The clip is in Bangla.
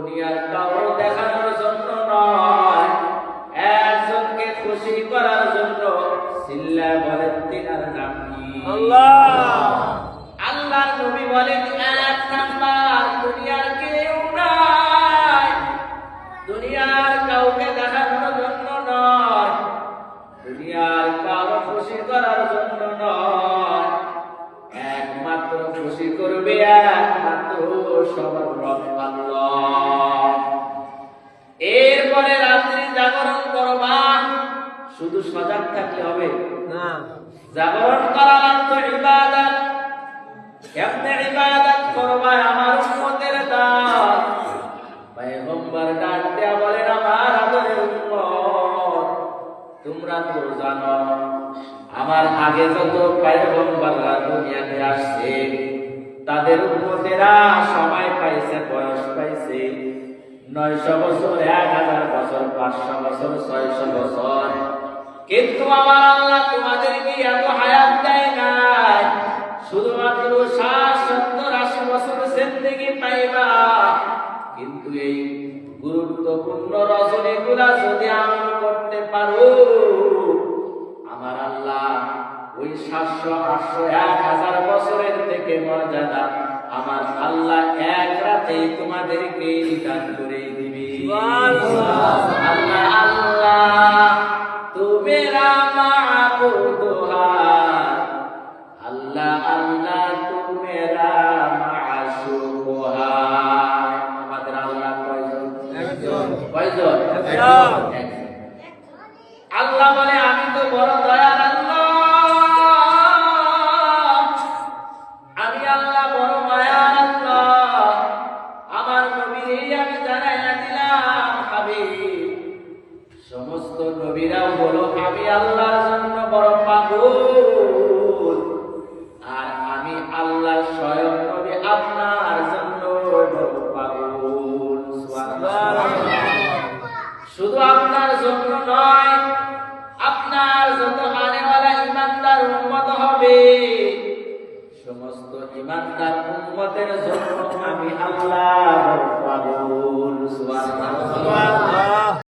দুনিয়ার কাউকে দেখানোর জন্য নয়, একজনকে খুশি করার জন্য। চিল্লায় বলেন তিনার নাম কি? আল্লাহ। আল্লাহর নবী বলেন এক নাম্বার, দুনিয়ার কেউ নাই, দুনিয়ার কাউকে দেখানোর জন্য নয়, দুনিয়ার কাউকে খুশি করার জন্য নয়, একমাত্র খুশি করবে একমাত্র সবার রব আল্লাহ। এরপরে রাত্রি জাগরণ করবা, শুধু সজাগ থাকলে হবে না, জাগরণ করা তো ইবাদত। কেমনে ইবাদত করবা? আমার উম্মতের দান। পয়গম্বর ডাক দেয়া বলেন, আমার আদরের উম্মত, তোমরা তো জানো আমার আগে যত পয়গম্বররা দুনিয়াতে আসছে তাদের উম্মতেরা সময় পাইছে, বয়স পাইছে 900 বছর, 1000 বছর, 500 বছর, 600 বছর। কিন্তু আমার আল্লাহ তোমাদেরকে এত হায়াত দেয় নাই, শুধুমাত্র 60-70-80 বছর জিন্দেগি পাইবা। কিন্তু এই গুরুত্বপূর্ণ রজনীগুলা যদি আমল করতে পারো, আমার আল্লাহ ওই 700-800-1000 বছরের থেকে মর্যাদা আমার আল্লাহ এক রাতেই তোমাদেরকে দান করে দিবে। আল্লাহ আল্লাহ তু মেরা মাবুদ হায়, আল্লাহ আল্লাহ তু মেরা মাশুক হায়। আমাদের আল্লাহ কয়জন? কয়জন? আল্লাহ বলে আমি তো বড় দয়ার আল্লাহ, আমি আল্লাহ বড় মায়ার আল্লাহ। আমার নবীর আমি জানাইয়া দিলাম হাবিব, সমস্ত নবীরাও বলো আমি আল্লাহর জন্য বড় পাগল, আর আমি আল্লাহ স্বয়ং নবী আপনার জন্য বড় পাগল। সুবহানাল্লাহ। শুধু আপনার জন্য নয়, আপনার যত মানেওয়ালা ইমানদার উম্মত হবে সমস্ত ইমানদার উম্মতের জন্য আমি আল্লাহ বড় পাগল। সুবহানাল্লাহ।